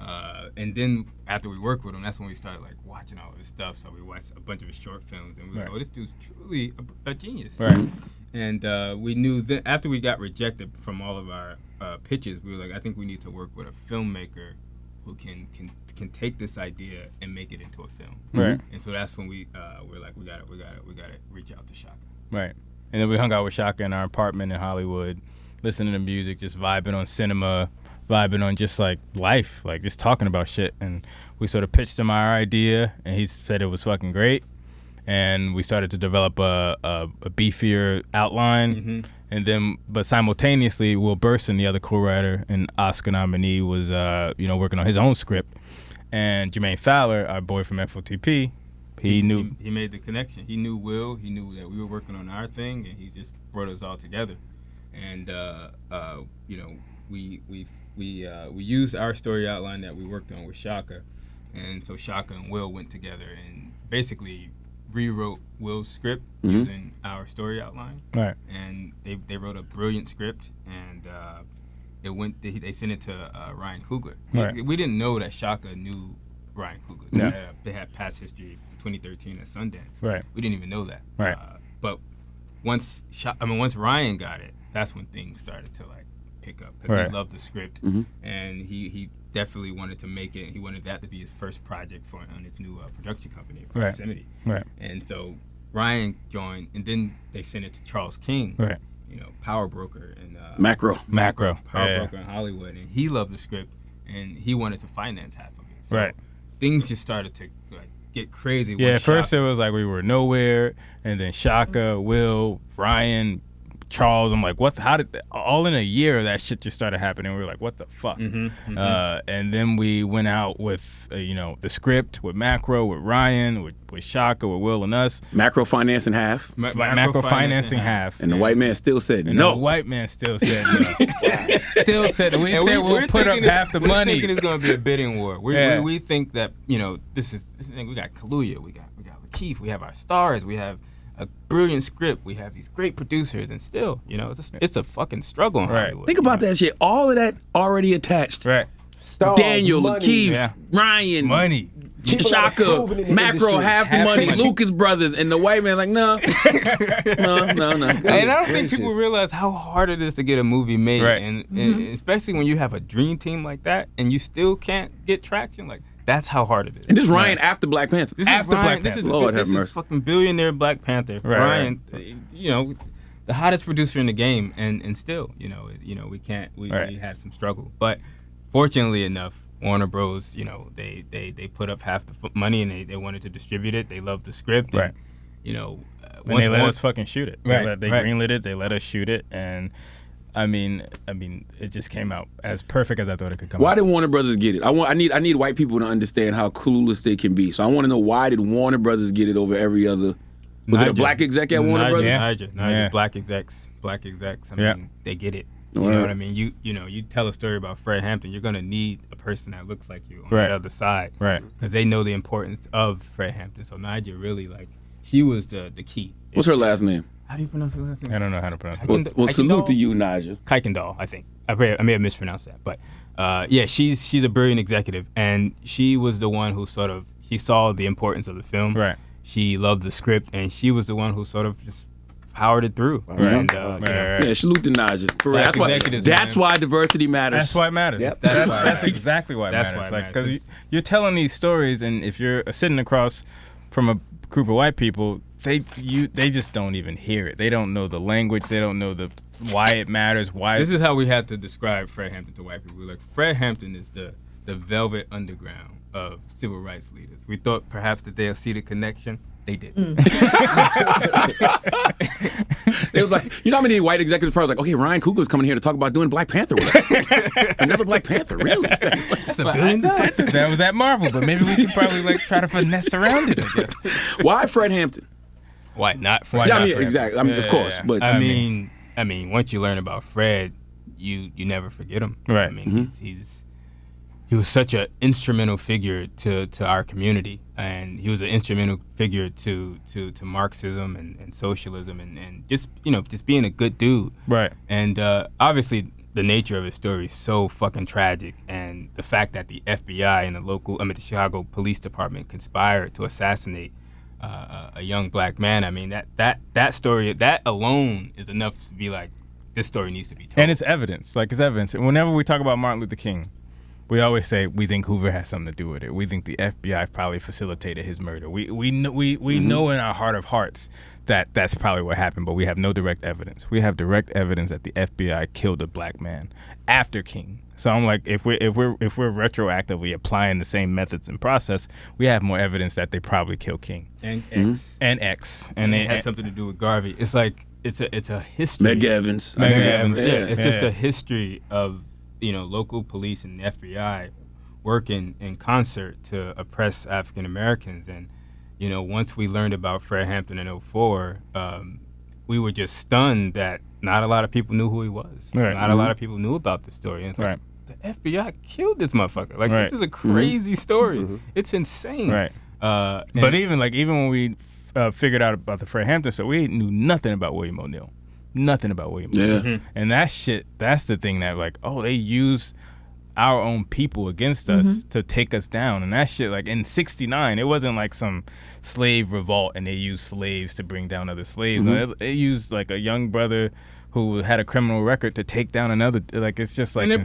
And then after we worked with him, that's when we started like watching all his stuff. So we watched a bunch of his short films, and we were like, oh, this dude's truly a genius. Right. And we knew that after we got rejected from all of our pitches, we were like, I think we need to work with a filmmaker who can take this idea and make it into a film. Right. And so that's when we were like, we gotta reach out to Shaka. Right. And then we hung out with Shaka in our apartment in Hollywood, listening to music, just vibing on cinema, vibing on just like life, like just talking about shit. And we sort of pitched him our idea, and he said it was fucking great. And we started to develop a beefier outline. Mm-hmm. And then, but simultaneously, Will Burson, the other co-writer and Oscar nominee, was working on his own script. And Jermaine Fowler, our boy from FOTP, he knew. He made the connection. He knew Will. He knew that we were working on our thing, and he just brought us all together. And we used our story outline that we worked on with Shaka, and so Shaka and Will went together and basically rewrote Will's script using our story outline. Right. And they wrote a brilliant script, and it went. They sent it to Ryan Coogler. Right. We didn't know that Shaka knew Ryan Coogler. Yeah. They had past history 2013 at Sundance. Right. We didn't even know that. Right. But once Ryan got it, that's when things started to like pick up, because Right. he loved the script, and he definitely wanted to make it. He wanted that to be his first project on his new production company, Proximity. Right. And so Ryan joined, and then they sent it to Charles King, Right. Power Broker and Macro. Power Yeah. Broker in Hollywood, and he loved the script, and he wanted to finance half of it. So Right. things just started to like get crazy. Yeah, at once first Shaka- it was like we were nowhere, and then Shaka, Will, Ryan, Charles. I'm like, what? How did all in a year that shit just started happening? We were like, what the fuck? And then we went out with the script with Macro, with Ryan, with Shaka, with Will and us. Macro financing half. Macro financing half. And the white man still said And no. the white man still said no. Still said we And said we'll put up half the we're money. thinking it's going to be a bidding war. Yeah. We think that this is we got Kaluuya, we got Lakeith, we have our stars, we have a brilliant script, we have these great producers, and still it's a fucking struggle in Right. Hollywood. Think about that shit. All of that already attached. Right. Stars, Daniel, money. Lakeith, Yeah. Ryan, Money. People that are Shaka, proven in the Macro, industry. half the money, Lucas Brothers, and the white man like, no. No. And I don't think people gracious. realize how hard it is to get a movie made, Right. and especially when you have a dream team like that, and you still can't get traction. Like that's how hard it is. And this Ryan after Black Panther. This After is Ryan, Black this Panther. is Lord this have is mercy. fucking billionaire Black Panther. Right, Ryan, the hottest producer in the game, and still, we can't. We had some struggle, but fortunately enough, Warner Bros. They put up half the money, and they wanted to distribute it. They loved the script, Right. And, And they let us fucking shoot it. Right, They right. greenlit it. They let us shoot it, and I mean, it just came out as perfect as I thought it could come Why out. did Warner Brothers get it? I need white people to understand how clueless they can be. So I want to know, why did Warner Brothers get it over every other? Was it a Nigel. black exec at Warner Brothers? Nigel, Yeah. black execs. I Yeah. mean, they get it. You Right. know what I mean? You tell a story about Fred Hampton, you're gonna need a person that looks like you on Right. the other side, Right. Because they know the importance of Fred Hampton. So Nigel really she was the key. What's her last name? How do you pronounce her last name? I don't know how to pronounce it. Well, salute to you, Nigel. Kuykendall, I think. I may have mispronounced that, but she's a brilliant executive, and she was the one who she saw the importance of the film. Right. She loved the script, and she was the one who sort of just powered it through. Right. And, Right. Yeah, salute to Nigel. For real. Black executives, That's man. why diversity matters. That's why it matters. Yep. That's exactly why it That's matters. why it Like, because matters. you're telling these stories, and if you're sitting across from a group of white people, they just don't even hear it. They don't know the language. They don't know why it matters. Why This is how we had to describe Fred Hampton to white people. We're like, Fred Hampton is the velvet underground of civil rights leaders. We thought perhaps that they'll see the connection. They didn't. It was like, how many white executives probably like, okay, Ryan Coogler's coming here to talk about doing Black Panther with us. Another Black Panther, really? That's $1 billion. that was at Marvel, but maybe we could probably try to finesse around it, I guess. Why Fred Hampton? Why not Fred? Why Yeah, not I mean, Fred? exactly. I mean, of course, but I mean, once you learn about Fred, you never forget him. Right. I mean, he's he was such an instrumental figure to our community, and he was an instrumental figure to Marxism and socialism and just being a good dude. Right. And obviously the nature of his story is so fucking tragic, and the fact that the FBI and the Chicago Police Department conspired to assassinate a young black man. I mean, that story, that alone is enough to be like, this story needs to be told. And it's evidence. Like, it's evidence. And whenever we talk about Martin Luther King, we always say we think Hoover has something to do with it. We think the FBI probably facilitated his murder. We know in our heart of hearts that that's probably what happened, but we have no direct evidence. We have direct evidence that the FBI killed a black man after King. So I'm like, if we're retroactively applying the same methods and process, we have more evidence that they probably killed King and X. And it has something to do with Garvey. It's like it's a history. Meg Evans. Yeah, it's just a history of local police and the FBI working in concert to oppress African Americans. And once we learned about Fred Hampton in 2004, we were just stunned that not a lot of people knew who he was. Right. Not a lot of people knew about the story. And it's like, the FBI killed this motherfucker. Like, this is a crazy story. It's insane. Right. But even when we figured out about the Fred Hampton story, we knew nothing about William O'Neill. Nothing about William O'Neill. And that's the thing that, like, they use our own people against us to take us down. And that shit, like, in 1969, it wasn't like some slave revolt and they used slaves to bring down other slaves. No, they used, like, a young brother who had a criminal record to take down another. Like, it's just like, and they're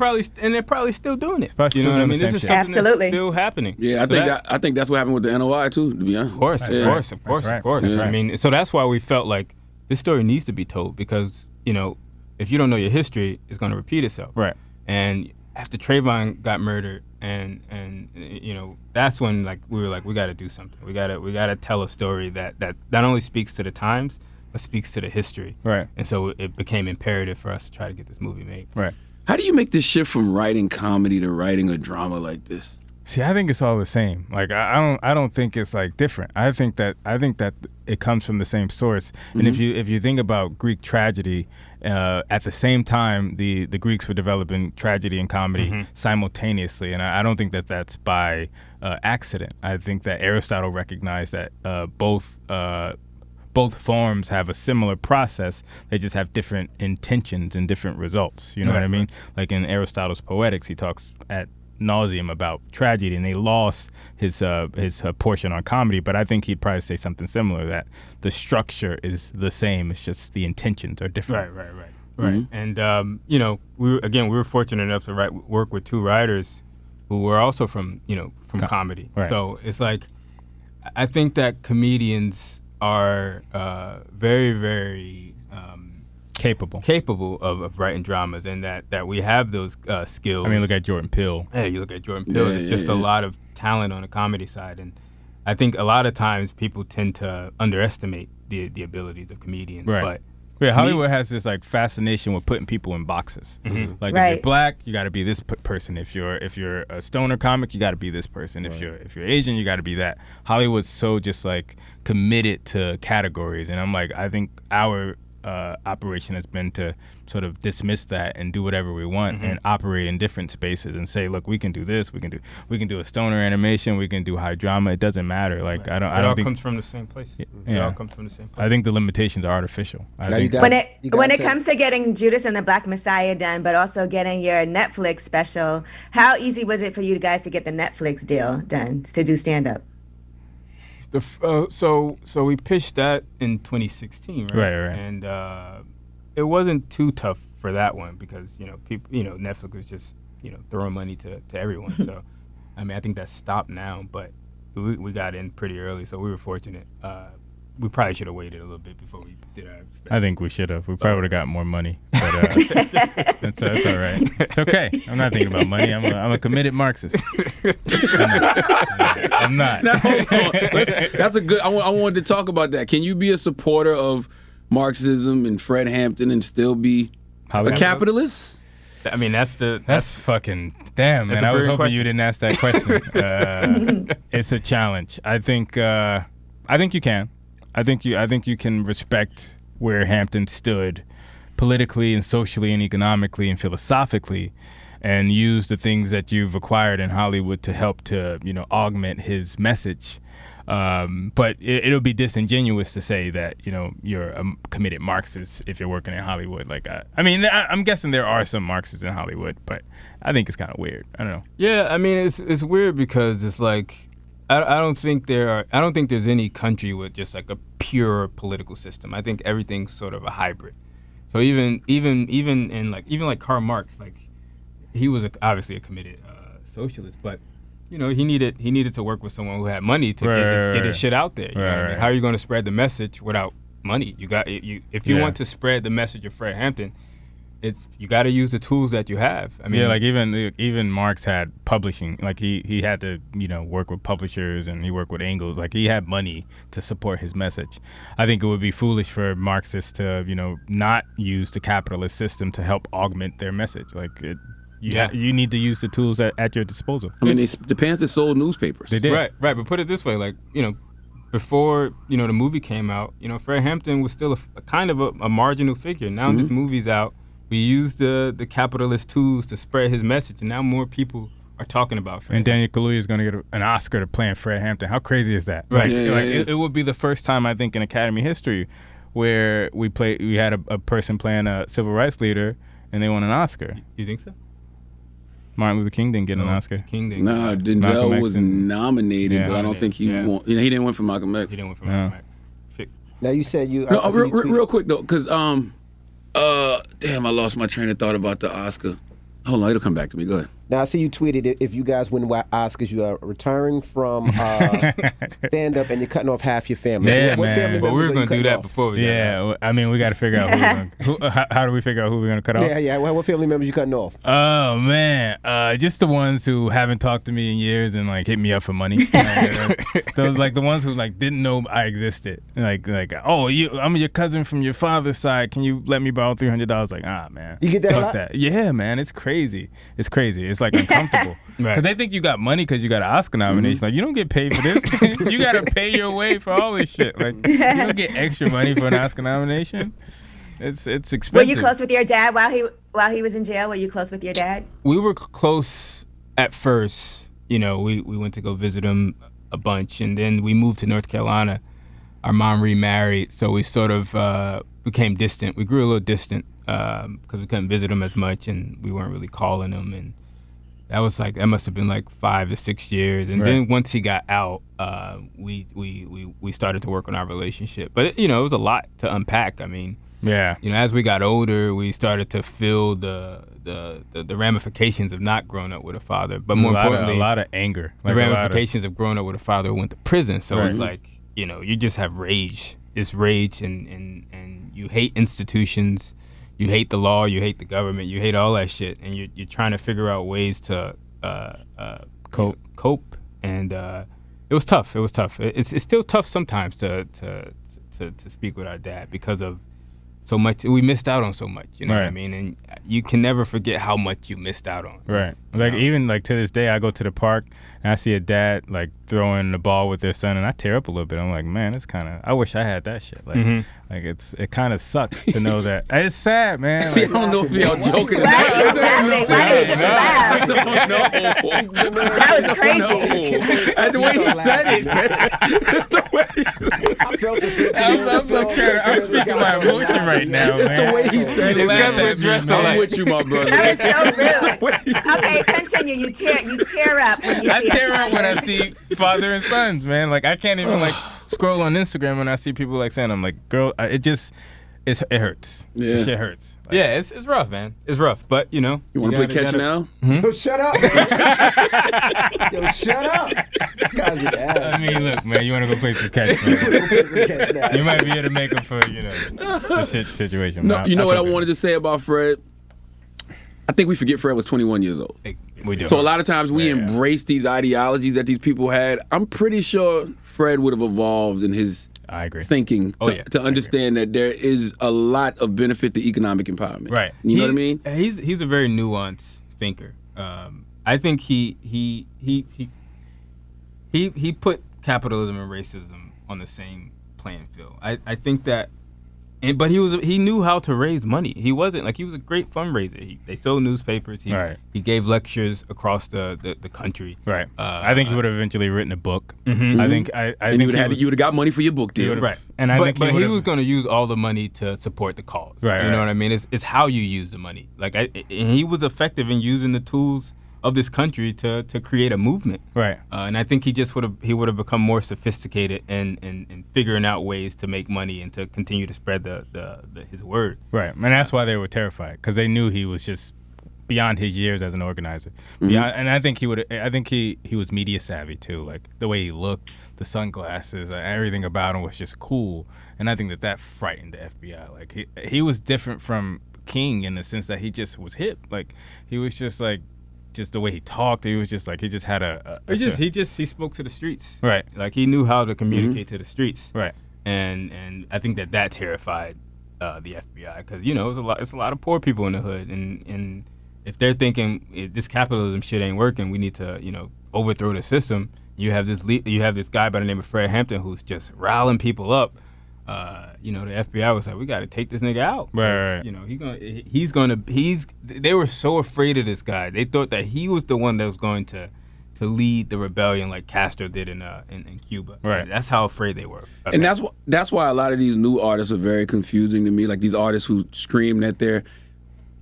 probly still doing it. You know what I mean? This is something that's still happening. Yeah, I think that's what happened with the NOI too, to be honest. Of course. Yeah. I mean, so that's why we felt like this story needs to be told, because if you don't know your history, it's going to repeat itself. Right. And after Trayvon got murdered, and that's when, like, we were like, we got to do something. We got to tell a story that not only speaks to the times, but speaks to the history. Right. And so it became imperative for us to try to get this movie made. Right. How do you make this shift from writing comedy to writing a drama like this? See, I think it's all the same. Like, I don't think it's like different. I think that it comes from the same source. And if you think about Greek tragedy, at the same time, the Greeks were developing tragedy and comedy simultaneously, and I don't think that that's by accident. I think that Aristotle recognized that both forms have a similar process. They just have different intentions and different results. You know what I mean? Like in Aristotle's Poetics, he talks at nauseum about tragedy, and they lost his portion on comedy. But I think he'd probably say something similar, that the structure is the same. It's just the intentions are different. Right. And we were fortunate enough to work with two writers who were also from comedy. Right. So it's like, I think that comedians are very, very capable of writing dramas, and that we have those skills. I mean, look at Jordan Peele. Yeah, you look at Jordan Peele. There's just a lot of talent on the comedy side, and I think a lot of times people tend to underestimate the abilities of comedians. Right. But Hollywood has this like fascination with putting people in boxes. Like, if you're black, you got to be this person. If you're a stoner comic, you got to be this person. If you're Asian, you got to be that. Hollywood's so just like committed to categories, and I'm like, I think our operation has been to sort of dismiss that and do whatever we want and operate in different spaces and say, look, we can do this, we can do a stoner animation, we can do high drama. It doesn't matter. Like, I don't think it all comes from the same place. Yeah. It all comes from the same place. I think the limitations are artificial. When it comes to getting Judas and the Black Messiah done, but also getting your Netflix special, how easy was it for you guys to get the Netflix deal done to do stand up? So we pitched that in 2016, right? Right. And it wasn't too tough for that one, because people, Netflix was just throwing money to everyone. So I mean, I think that's stopped now, but we got in pretty early, so we were fortunate. We probably should have waited a little bit before we did our special. I think we should have. We probably would have got more money. But that's all right. It's okay. I'm not thinking about money. I'm a committed Marxist. I'm not. Now, hold on. That's a good. I wanted to talk about that. Can you be a supporter of Marxism and Fred Hampton and still be a capitalist? I mean, that's fucking damn, man. I was hoping you didn't ask that question. It's a challenge. I think you can. I think you can respect where Hampton stood politically and socially and economically and philosophically, and use the things that you've acquired in Hollywood to help to, augment his message. But it'll be disingenuous to say that, you're a committed Marxist if you're working in Hollywood. Like, I'm guessing there are some Marxists in Hollywood, but I think it's kind of weird. I don't know. Yeah, I mean, it's weird because it's like, I don't think there's any country with just like a pure political system. I think everything's sort of a hybrid. So even Karl Marx, like, he was obviously a committed socialist, but he needed to work with someone who had money to get his shit out there. You know what I mean? How are you going to spread the message without money? If you want to spread the message of Fred Hampton, you got to use the tools that you have. I mean, like even Marx had publishing. Like he had to work with publishers, and he worked with Engels. Like he had money to support his message. I think it would be foolish for Marxists to not use the capitalist system to help augment their message. Like you need to use the tools at your disposal. I mean, the Panthers sold newspapers. They did. Right. But put it this way, like before the movie came out, Fred Hampton was still a kind of a marginal figure. Now this movie's out. We use the capitalist tools to spread his message, and now more people are talking about Fred. And Daniel Kaluuya is going to get an Oscar to playing Fred Hampton. How crazy is that? Right. It would be the first time, I think, in Academy history where we had a person playing a civil rights leader, and they won an Oscar. You think so? Martin Luther King didn't get an Oscar. King didn't. Nah, Denzel was nominated, but I don't think he won. He didn't win for Malcolm X. He didn't win for Malcolm X. Now you said you. No, real quick though, because damn, I lost my train of thought about the Oscar. Hold on, it'll come back to me. Go ahead. Now I see you tweeted if you guys win Oscars, you are retiring from stand up and you're cutting off half your family. Yeah, so what man. family But we were going to do that before we got I mean, we got to figure out how do we figure out who we're going to cut off? Yeah. What family members you cutting off? Oh man, just the ones who haven't talked to me in years and like hit me up for money. Those like the ones who like didn't know I existed. Like I'm your cousin from your father's side. Can you let me borrow $300? Like man, you get that? Fuck that. Yeah, man, it's crazy. It's crazy. It's like uncomfortable because they think you got money because you got an Oscar nomination. Like you don't get paid for this. You got to pay your way for all this shit. Like you don't get extra money for an Oscar nomination. It's expensive. Were you close with your dad while he was in jail? Were you close with your dad? We were close at first. We went to go visit him a bunch, and then we moved to North Carolina. Our mom remarried, so we sort of became distant. We grew a little distant because we couldn't visit him as much, and we weren't really calling him. And that must have been like 5 to 6 years. And then once he got out, we started to work on our relationship. But it was a lot to unpack. I mean, as we got older, we started to feel the ramifications of not growing up with a father. But more importantly, a lot of anger. The ramifications of growing up with a father who went to prison. So it's like, you just have rage. It's rage, and you hate institutions. You hate the law, you hate the government, you hate all that shit, and you're trying to figure out ways to cope. And it was tough. It's still tough sometimes to speak with our dad because of so much. We missed out on so much. You know what I mean? And you can never forget how much you missed out on. Right. Like even like to this day, I go to the park and I see a dad like throwing the ball with their son, and I tear up a little bit. I'm like, man, it's kind of. I wish I had that shit. Like, like it kind of sucks to know that. It's sad, man. See, I don't know if y'all joking. Why are you laughing? Why did he just laugh? No. That was crazy. And the way he said it, man. I felt the sentiment. I'm speaking my emotion right now, man. It's the way he said it. I'm with you, my brother. That was so rude. Okay, continue. You tear up when you see I tear up when I see father and sons, man. Like I can't even like scroll on Instagram when I see people like saying, I'm like, girl, it hurts. Yeah. The shit hurts. Like, Yeah, it's rough, man. It's rough, but You want to play catch now? Yo, shut up. Yo, shut up. This guy's an ass. I mean, look, man, you want to go play some catch, man. Catch now. You might be able to make up for, the shit situation. No, you know what I feel wanted to say about Fred? I think we forget Fred was 21 years old. We do. So a lot of times we embrace these ideologies that these people had. I'm pretty sure Fred would have evolved in his I agree. thinking to understand that there is a lot of benefit to economic empowerment. Right. You know what I mean? He's a very nuanced thinker. I think he put capitalism and racism on the same playing field. I think that But he knew how to raise money. He wasn't like he was a great fundraiser. They sold newspapers. He gave lectures across the country. Right. I think he would have eventually written a book. Mm-hmm. I think you would have got money for your book deal. Right. And but he was going to use all the money to support the cause. Right. You know what I mean? It's how you use the money. Like and he was effective in using the tools of this country to create a movement. Right. And I think he would have become more sophisticated in figuring out ways to make money and to continue to spread his word. Right. And that's why they were terrified, because they knew he was just beyond his years as an organizer. Mm-hmm. And I think he was media savvy too. Like the way he looked, the sunglasses, everything about him was just cool. And I think that frightened the FBI. Like he was different from King in the sense that he just was hip. Like he was just like, just the way he talked, he was just like, he just had he spoke to the streets. Right. Like he knew how to communicate to the streets. Right. And I think that terrified the FBI, because it's a lot of poor people in the hood, and if they're thinking this capitalism shit ain't working, we need to overthrow the system. You have this guy by the name of Fred Hampton who's just riling people up. The FBI was like, we got to take this nigga out. Right. They were so afraid of this guy. They thought that he was the one that was going to lead the rebellion like Castro did in Cuba. Right. That's how afraid they were. And that's why a lot of these new artists are very confusing to me. Like these artists who scream that they're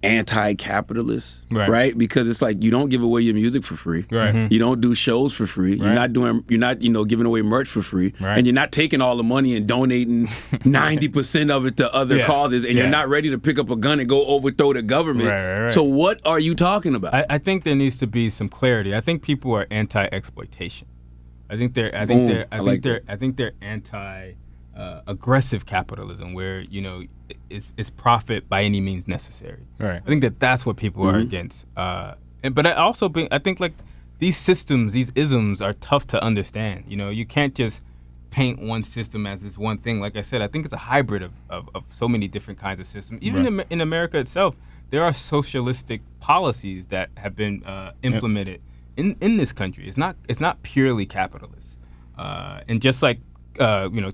anti-capitalist, right? Because it's like you don't give away your music for free, right? You don't do shows for free. Right. You're not giving away merch for free, right? And you're not taking all the money and donating 90% of it to other causes, and you're not ready to pick up a gun and go overthrow the government. Right. So what are you talking about? I think there needs to be some clarity. I think people are anti-exploitation. I think they're anti aggressive capitalism, where it's profit by any means necessary. Right. I think that's what people are against. But I think like these systems, these isms are tough to understand. You can't just paint one system as this one thing. Like I said, I think it's a hybrid of so many different kinds of systems. Even in America itself, there are socialistic policies that have been implemented in this country. It's not purely capitalist. And just like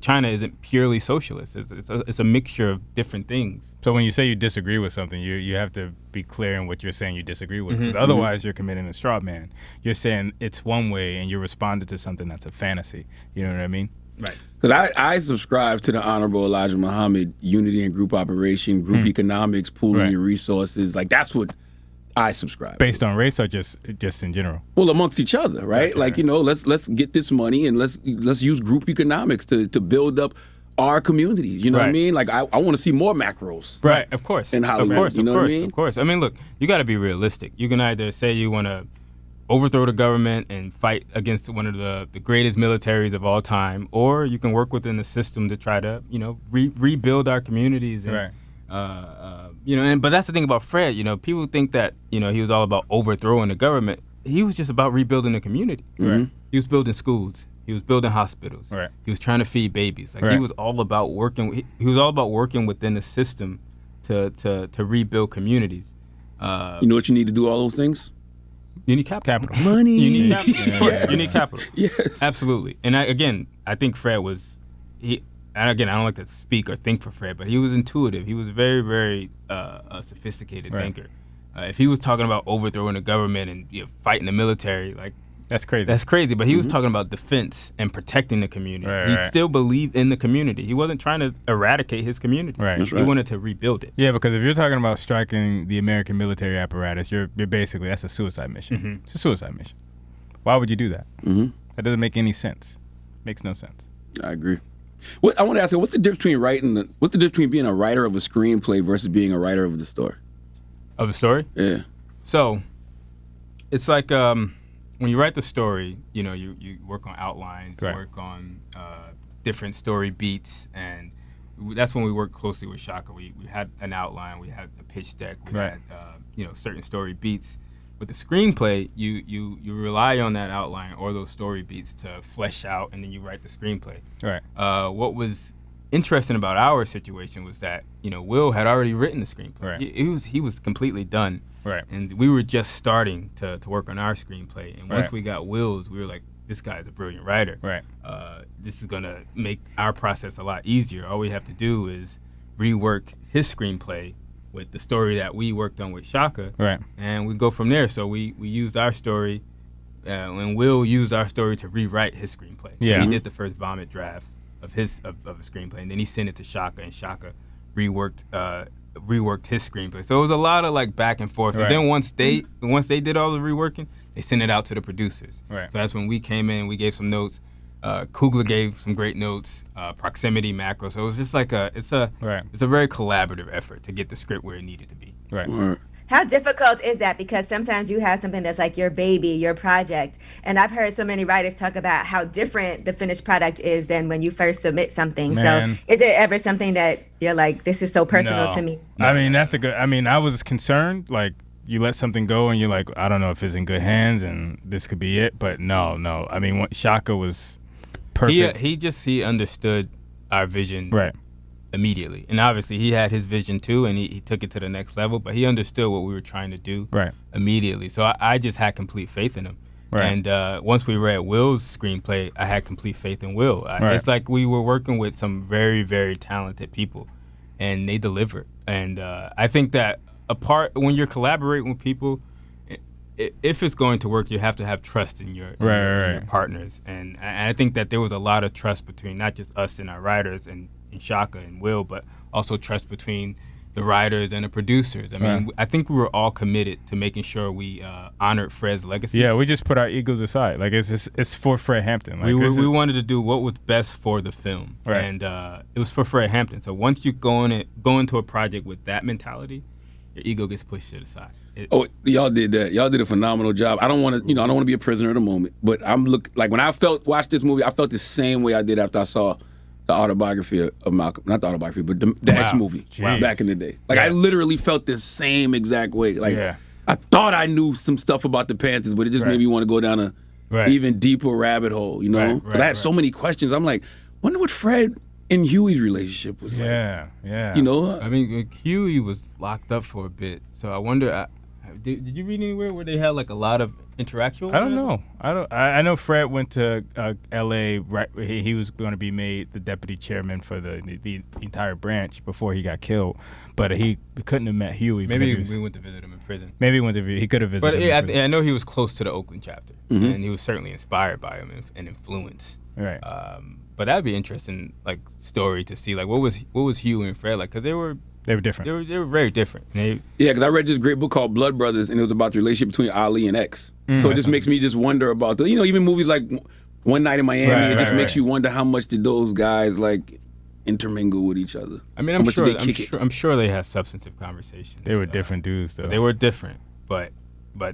China isn't purely socialist. It's a mixture of different things. So when you say you disagree with something, you have to be clear in what you're saying you disagree with, because otherwise you're committing a straw man. You're saying it's one way and you're responding to something that's a fantasy. You know what I mean? Right. Because I subscribe to the Honorable Elijah Muhammad, unity and group operation, group economics, pooling your resources. Like that's what I subscribe based to. on race or just in general? Well, amongst each other, right? Right. Let's get this money and let's use group economics to build up our communities. You know what I mean? Like I want to see more macros. Right, of course. In Hollywood. Of course, you know what I mean? Of course. I mean, look, you got to be realistic. You can either say you want to overthrow the government and fight against one of the greatest militaries of all time, or you can work within the system to try to rebuild our communities. And, but that's the thing about Fred. People think that he was all about overthrowing the government. He was just about rebuilding the community. Right. He was building schools. He was building hospitals. Right. He was trying to feed babies. Like he was all about working. He was all about working within the system to rebuild communities. You know what you need to do all those things? You need capital. Money. You need capital. Yes. You need capital. Yes. Absolutely. And I think Fred was and again, I don't like to speak or think for Fred, but he was intuitive. He was very, very a sophisticated thinker. If he was talking about overthrowing the government and fighting the military, like that's crazy. That's crazy. But he was talking about defense and protecting the community. He still believed in the community. He wasn't trying to eradicate his community. Right. He wanted to rebuild it. Yeah, because if you're talking about striking the American military apparatus, you're basically, that's a suicide mission. It's a suicide mission. Why would you do that? That doesn't make any sense. Makes no sense. I agree. I want to ask you, what's the difference between being a writer of a screenplay versus being a writer of the story? Of the story? Yeah. So, it's like when you write the story, you work on outlines, you work on different story beats, and that's when we worked closely with Shaka. We had an outline, we had a pitch deck, we had certain story beats. With the screenplay, you rely on that outline or those story beats to flesh out, and then you write the screenplay. Right. What was interesting about our situation was that Will had already written the screenplay. Right. He was completely done. Right. And we were just starting to work on our screenplay. And once we got Will's, we were like, this guy's a brilliant writer. Right. This is gonna make our process a lot easier. All we have to do is rework his screenplay with the story that we worked on with Shaka. Right. And we go from there. So we used our story, and Will used our story to rewrite his screenplay. Yeah. So he did the first vomit draft of a screenplay, and then he sent it to Shaka, and Shaka reworked his screenplay. So it was a lot of like back and forth. Right. But then once they did all the reworking, they sent it out to the producers. Right. So that's when we came in, we gave some notes. Kugler gave some great notes, proximity, macro. So it was just like it's a very collaborative effort to get the script where it needed to be. Right. How difficult is that? Because sometimes you have something that's like your baby, your project. And I've heard so many writers talk about how different the finished product is than when you first submit something. Man. So is it ever something that you're like, this is so personal to me? I mean, I was concerned, like, you let something go and you're like, I don't know if it's in good hands and this could be it. But no. I mean, Shaka was perfect. He understood our vision. Right. Immediately, and obviously he had his vision too, and he took it to the next level, but he understood what we were trying to do immediately. So I just had complete faith in him. And once we read Will's screenplay, I had complete faith in Will. It's like we were working with some very, very talented people, and they delivered. And I think that when you're collaborating with people, if it's going to work, you have to have trust in your partners. And I think that there was a lot of trust between not just us and our writers and Shaka and Will, but also trust between the writers and the producers. I mean, I think we were all committed to making sure we honored Fred's legacy. Yeah, we just put our egos aside. Like it's for Fred Hampton. Like, we wanted to do what was best for the film, and it was for Fred Hampton. So once you go into a project with that mentality, your ego gets pushed to the side. Y'all did that. Y'all did a phenomenal job. I don't want to be a prisoner of the moment, but when I watched this movie, I felt the same way I did after I saw the autobiography of Malcolm, not the autobiography, but the X movie back in the day. Like I literally felt the same exact way. Like I thought I knew some stuff about the Panthers, but it just made me want to go down a even deeper rabbit hole, you know? But I had so many questions. I'm like, wonder what Fred and Huey's relationship was like. Yeah. You know? I mean, Huey was locked up for a bit, so I wonder. Did you read anywhere where they had like a lot of interaction? I don't know. I know Fred went to L.A. Right. He was going to be made the deputy chairman for the entire branch before he got killed, but he couldn't have met Huey. Maybe we went to visit him in prison. Maybe he could have visited. But I know he was close to the Oakland chapter, and he was certainly inspired by him and influenced. Right. But that'd be interesting, like story to see, like what was Huey and Fred like, because they were different. They were very different. Because I read this great book called Blood Brothers, and it was about the relationship between Ali and X. So it just makes me just wonder about even movies like One Night in Miami. It just makes you wonder how much did those guys like intermingle with each other. I mean, I'm sure they had substantive conversations. They were different dudes, though. They were different, but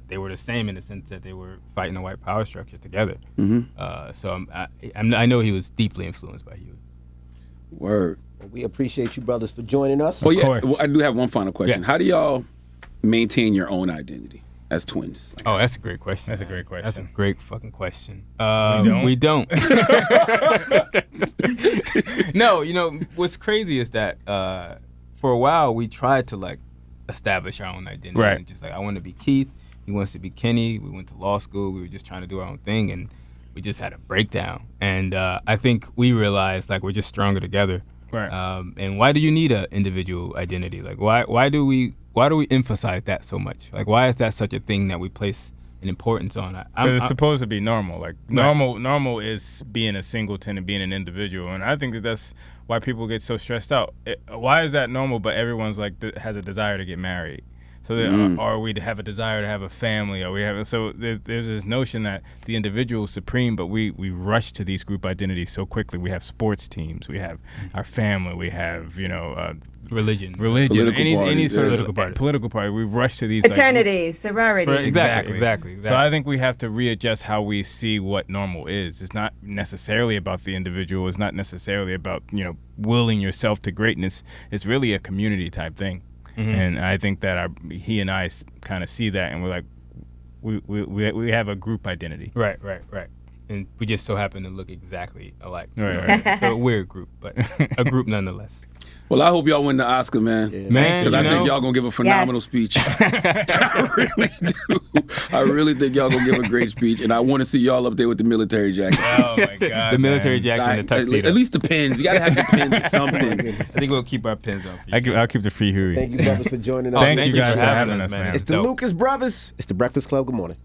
they were the same in the sense that they were fighting the white power structure together. So I know he was deeply influenced by Huey. Word. We appreciate you brothers for joining us. Oh yeah, well, I do have one final question. Yeah. How do y'all maintain your own identity as twins? Oh, that's a great question. That's a great question. That's a great fucking question. We don't. No, what's crazy is that for a while we tried to like establish our own identity. Right. And just like I want to be Keith, he wants to be Kenny. We went to law school. We were just trying to do our own thing, and we just had a breakdown. And I think we realized like we're just stronger together. Right. And why do you need an individual identity? Like why do we emphasize that so much? Like why is that such a thing that we place an importance on? Because it's supposed to be normal. Like normal is being a singleton and being an individual, and I think that's why people get so stressed out. Why is that normal? But everyone's like has a desire to get married. So or we have a desire to have a family, or there's this notion that the individual is supreme, but we rush to these group identities so quickly. We have sports teams, we have our family, we have religion, any sort of political party. We rush to these fraternities, sororities. Exactly. So I think we have to readjust how we see what normal is. It's not necessarily about the individual. It's not necessarily about willing yourself to greatness. It's really a community type thing. And I think that he and I kind of see that, and we're like, we have a group identity. Right. And we just so happen to look exactly alike. Right. So we're a group, but a group nonetheless. Well, I hope y'all win the Oscar, man. Man, Because I think y'all gonna give a phenomenal speech. I really do. I really think y'all gonna give a great speech, and I want to see y'all up there with the military jacket. Oh my god. The military jacket and the tuxedo. At least the pins. You gotta have the pins or something. I think we'll keep our pins on. I'll keep the free Huey. Thank you, brothers, for joining us. Thank you guys for having us, man. It's the Lucas Brothers. It's the Breakfast Club. Good morning.